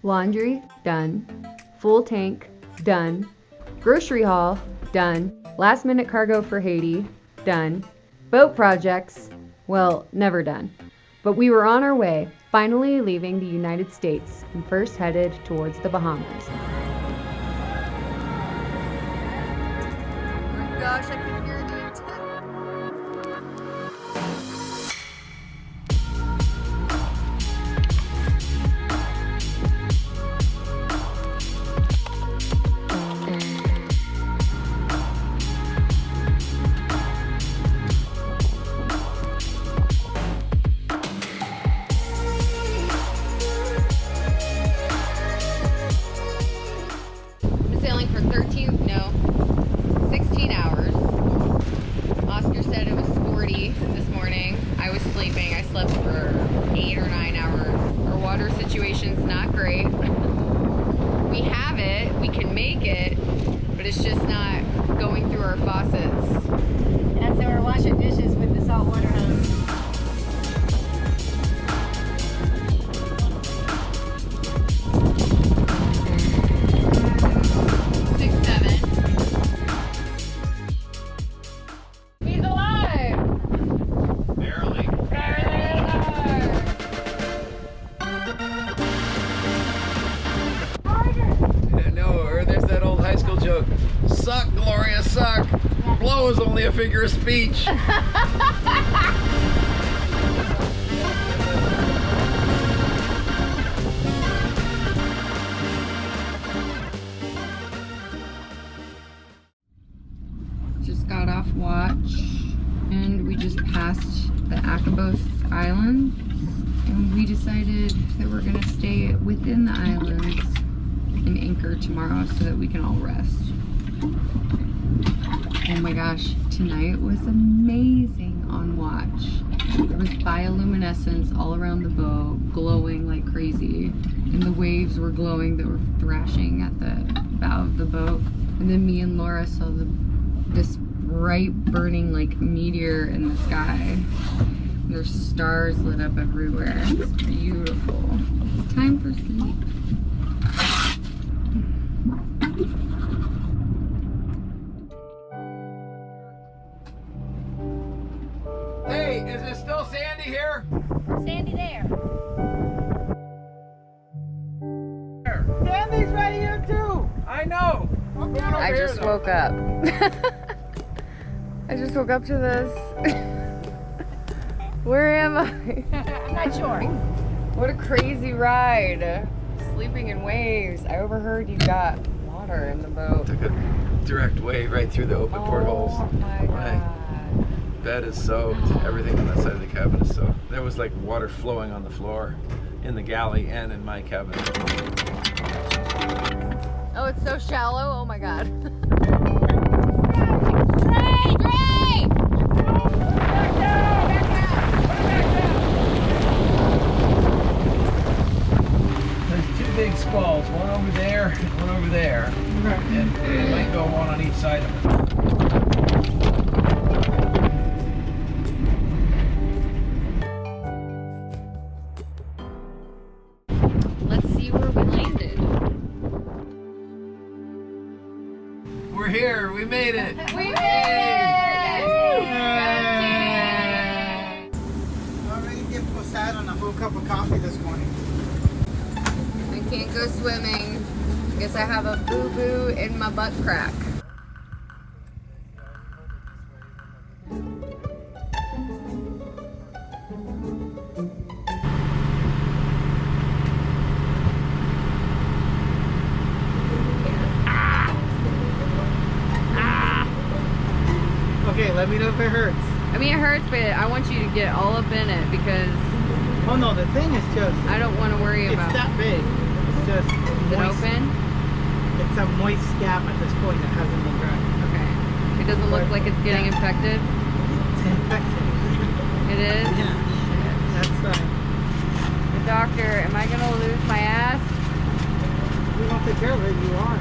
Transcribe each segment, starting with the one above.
Laundry, done. Full tank, done. Grocery haul, done. Last minute cargo for Haiti, done. Boat projects, well, never done. But we were on our way, finally leaving the United States and first headed towards the Bahamas. Oh my gosh, I can hear the intent. Sailing for 16 hours. Oscar said it was 40 this morning. I was sleeping. I slept for 8 or 9 hours. Our water situation's not great. We have it, we can make it, but it's just not going through our faucets. And so we're washing dishes with the salt water hose. Suck, Gloria, suck. Blow is only a figure of speech. Just got off watch and we just passed the Akabos Islands and we decided that we're gonna stay within the islands and anchor tomorrow so that we can all rest. Oh my gosh, tonight was amazing on watch. There was bioluminescence all around the boat, glowing like crazy. And the waves were glowing that were thrashing at the bow of the boat. And then me and Laura saw this bright burning like meteor in the sky. And there's stars lit up everywhere. It's beautiful. It's time for sleep. Hey, is it still sandy here? Sandy there. Sandy's right here too. I know. I just woke up. I just woke up to this. Where am I? I'm not sure. What a crazy ride. Sleeping in waves. I overheard you got water in the boat. Took a direct wave right through the open portholes. Oh my god. Bed is soaked. Everything on that side of the cabin is soaked. There was like water flowing on the floor in the galley and in my cabin. Oh, it's so shallow. Oh my god. There's two big squalls, one over there and one over there. And it might go one on each side of it. Let's see where we landed. We're here, we made it! We made it! Already get posada on a whole cup of coffee this morning. I can't go swimming. I guess I have a boo-boo in my butt crack. Okay, let me know if it hurts. I mean, it hurts, but I want you to get all up in it because Oh no, the thing is just, I don't want to worry it's about. that big. It's just Is it moist. open? It's a moist scab at this point that hasn't been dry. Okay. It doesn't look like it's getting infected. It's infected. It is? Yeah, that's right. The doctor, am I going to lose my ass? We don't take care of it, you are.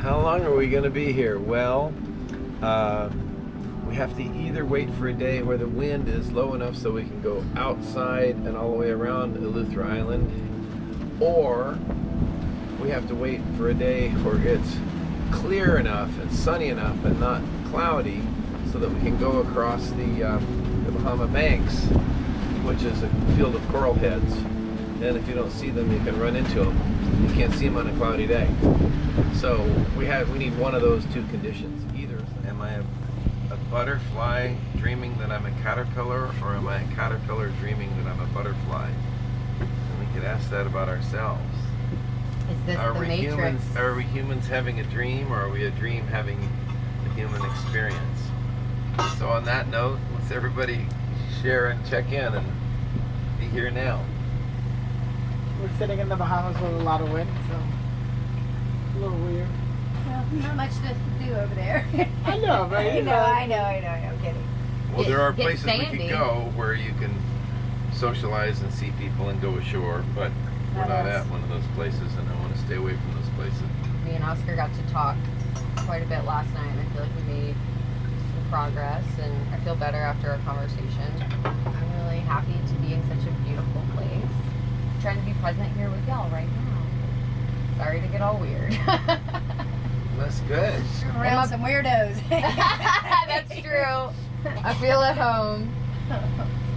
How long are we we going to be here? Well, we have to either wait for a day where the wind is low enough so we can go outside and all the way around Eleuthera Island, or we have to wait for a day where it's clear enough and sunny enough and not cloudy so that we can go across the Bahama banks, which is a field of coral heads. And if you don't see them, you can run into them. You can't see them on a cloudy day. So we need one of those two conditions. Either am I a butterfly dreaming that I'm a caterpillar, or am I a caterpillar dreaming that I'm a butterfly? And we could ask that about ourselves. Is this the Matrix? Are we humans having a dream, or are we a dream having a human experience? So on that note, let's everybody share and check in and be here now. We're sitting in the Bahamas with a lot of wind, so a little weird. Well, not much to do over there. I know, but I know. I'm kidding. Well, there are Get places we sandy. could go where you can socialize and see people and go ashore, but we're not at one of those places, and I want to stay away from those places. Me and Oscar got to talk quite a bit last night, and I feel like we made some progress, and I feel better after our conversation. I'm really happy to be in such a beautiful place. I'm trying to be present here with y'all right now. Sorry to get all weird. That's good. Around some weirdos. That's true. I feel at home.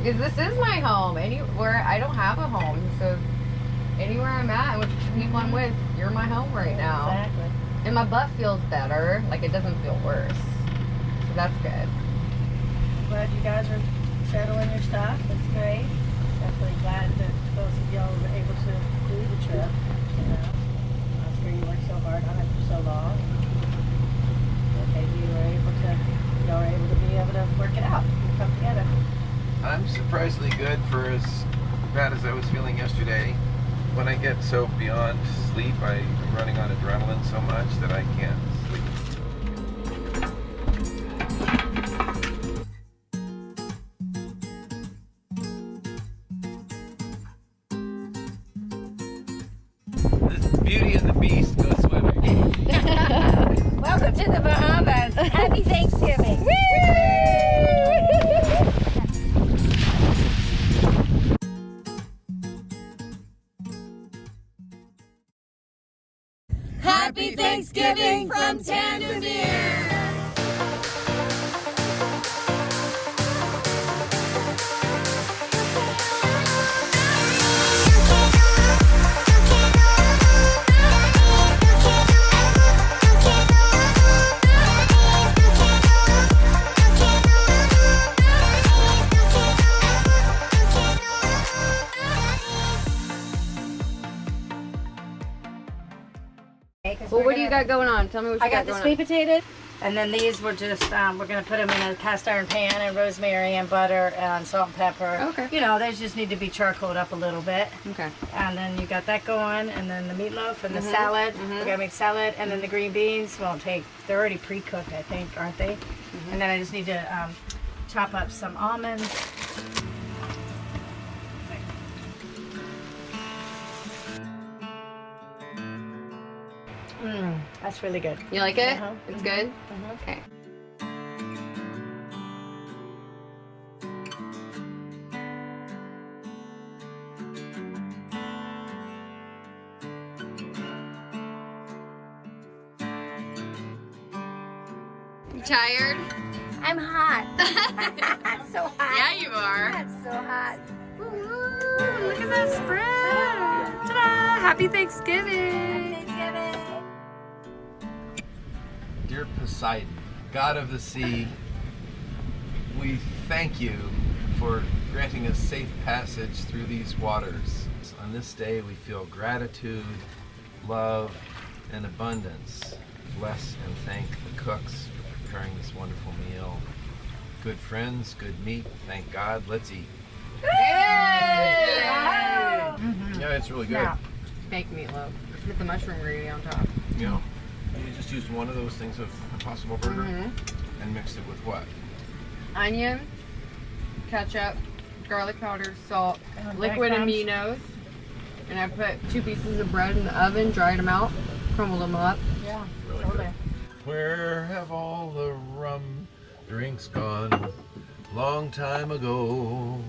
Because this is my home. Anywhere I don't have a home, so anywhere I'm at and with the people I'm with, you're my home right now. Exactly. And my butt feels better. Like, it doesn't feel worse. So that's good. Glad you guys are settling your stuff. That's great. Definitely glad that both of y'all were able to do the trip. You know, Oscar, you worked so hard on it for so long. But maybe y'all were able to be able to work it out and come together. I'm surprisingly good for as bad as I was feeling yesterday. When I get so beyond sleep, I'm running on adrenaline so much that I can't sleep. This Beauty and the Beast go swimming. Welcome to the Bahamas. Happy Thanksgiving. Happy Thanksgiving from Tandoor. Well, what do you got going on? Tell me what you I got the going sweet potatoes, and then these were just, we're going to put them in a cast iron pan, and rosemary and butter and salt and pepper. Okay. You know, they just need to be charcoaled up a little bit. on. Okay. And then you got that going, and then the meatloaf and the salad. We're going to make salad, and then the green beans won't take, they're already pre-cooked, I think, aren't they? And then I just need to chop up some almonds. That's really good. You like it? Uh-huh. It's good? Mhm. Okay. You tired? I'm hot. I'm so hot. Yeah, you are. It's so hot. Woo, look at that spread. Ta-da! Happy Thanksgiving. Thanksgiving. Dear Poseidon, God of the sea, we thank you for granting us safe passage through these waters. On this day we feel gratitude, love, and abundance. Bless and thank the cooks for preparing this wonderful meal. Good friends, good meat, thank God, let's eat. Yeah, it's really good. Yeah. Baked meatloaf with the mushroom gravy on top. You know, you just used one of those things of Impossible Burger and mixed it with what? Onion, ketchup, garlic powder, salt, And liquid breadcrumbs. aminos, and I put 2 pieces of bread in the oven, dried them out, crumbled them up. Yeah, Really totally. good. Where have all the rum drinks gone? Long time ago.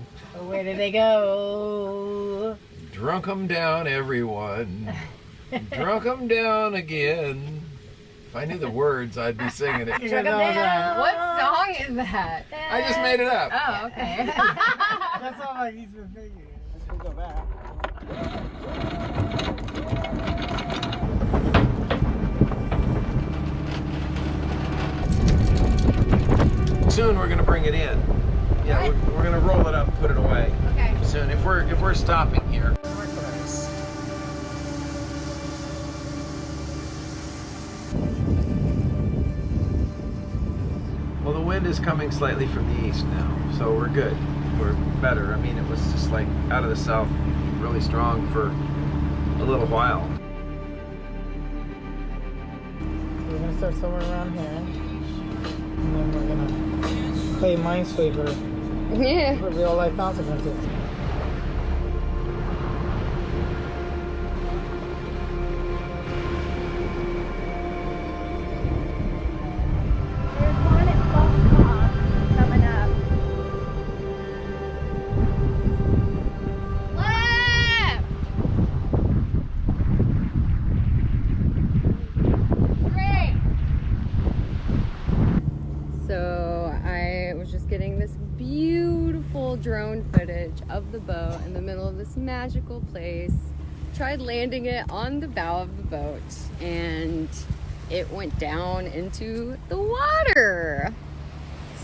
Where did they go? Drunk 'em down, everyone. Drunk 'em down again. If I knew the words, I'd be singing it. Drunk 'em down. What song is that? I just made it up. Oh, okay. That's all like he's been thinking. Let's go back. Soon we're gonna bring it in. Yeah, we're gonna roll it up and put it away. Okay. Soon, if we're stopping here. Well, the wind is coming slightly from the east now, so we're good. We're better. I mean, it was just like out of the south, really strong for a little while. We're gonna start somewhere around here, and then we're gonna play Minesweeper Yeah. for real life consequences. There's one at Buckcock coming up. Left! Great! So I was just getting this beautiful drone footage of the boat in the middle of this magical place. Tried landing it on the bow of the boat and it went down into the water.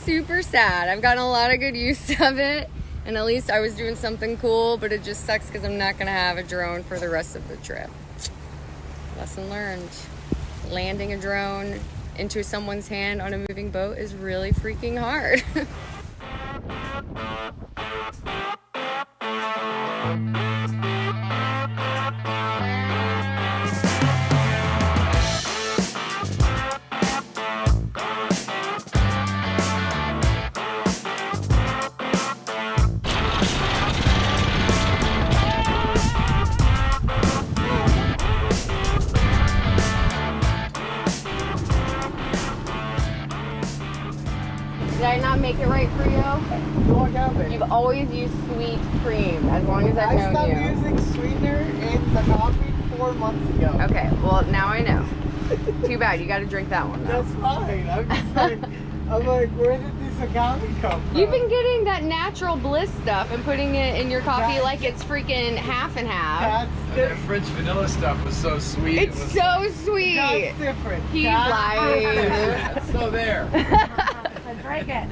Super sad. I've gotten a lot of good use of it, and at least I was doing something cool, but it just sucks because I'm not gonna have a drone for the rest of the trip. Lesson learned. Landing a drone into someone's hand on a moving boat is really freaking hard. Did I not make it right for you? Don't have it. You've always used sweet cream as long as I've I known stopped you. using sweetener in the coffee 4 months ago. Okay, well now I know. Too bad, you gotta drink that one though. That's fine. I'm just like, where did this agave come from? You've been getting that natural bliss stuff and putting it in your coffee like it's freaking half and half. That's That different. French vanilla stuff was so sweet. It's so sweet. That's different. He's That's lying. different. So there. Let's break it.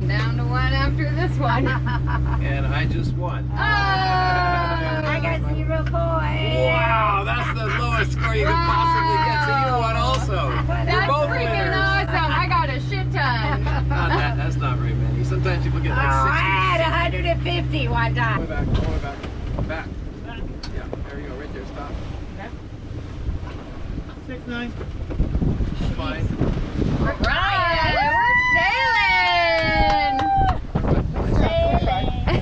Down to one after this one. And I just won. I got 0 points. Wow, that's the lowest score you could possibly get. So you won also. We're That's both freaking winners. awesome. I got a shit ton. That's not very many. Sometimes people get Oh, like I had 150 one 60. All time. the way back, all the way back. Back. Yeah, there you go, right there, stop. 6-9. Fine. Right, we're sailing.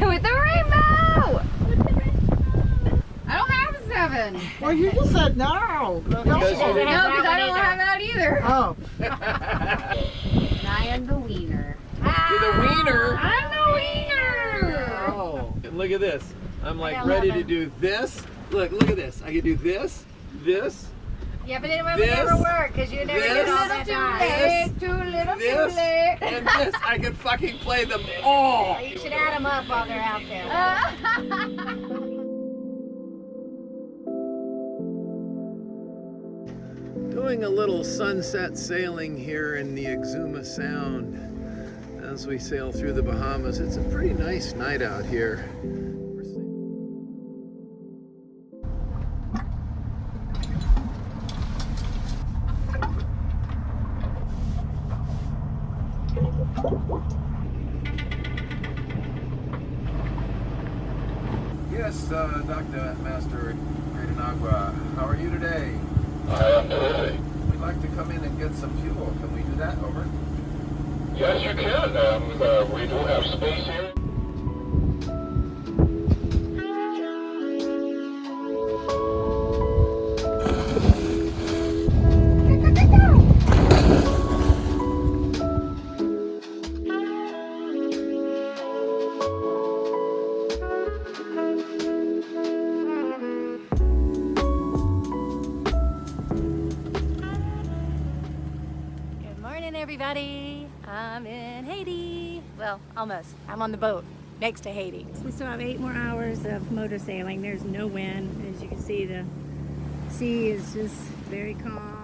With the rainbow. I don't have a 7. Well, you just said no. Because No, you- because I don't have that either. Oh. And I am the wiener. You're the wiener. I'm the wiener. Oh, and look at this. I'm like I ready love to it. do this. Look at this. I can do this, this, Yeah, but it would This, never work because you never this, get all Little that too time. late, too little too this, late. and this. I can fucking play them all. You should add them up while they're out there. Doing a little sunset sailing here in the Exuma Sound as we sail through the Bahamas. It's a pretty nice night out here. Yes, Dr. Master Agua, how are you today? We'd like to come in and get some fuel. Can we do that? Over. Yes, you can. We do have space here. everybody. I'm in Haiti. Well, almost. I'm on the boat next to Haiti. We still have 8 more hours of motor sailing. There's no wind. As you can see, the sea is just very calm.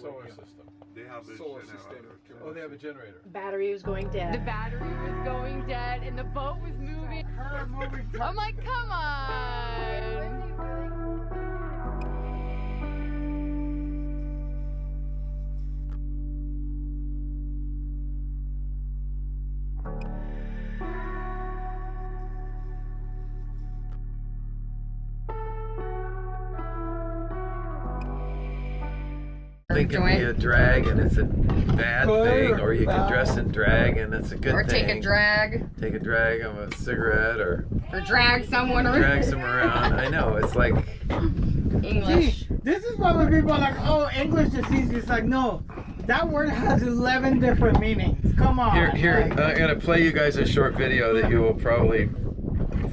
Solar system. They have a Solar generator. system. Oh, they have a generator. Battery was going dead. The battery was going dead and the boat was moving. I'm like, come on. They can be a drag and it's a bad thing, or you can dress in drag and it's a good Or thing. take a drag. Take a drag of a cigarette or Drag someone around. drag some around. I know, it's like English. This is why when people are like, oh, English is easy. It's like, no, that word has 11 different meanings. Come on. here. Like, I'm gonna play you guys a short video that you will probably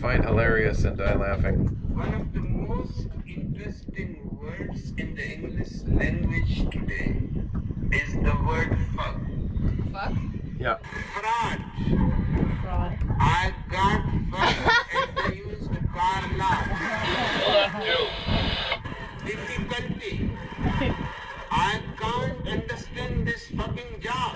find hilarious and die laughing. One of the most interesting words in the English language today is the word fuck. Fuck? Yeah. Fraud. Fraud. I got fucked and I used the car lot. Difficulty. I can't understand this fucking job.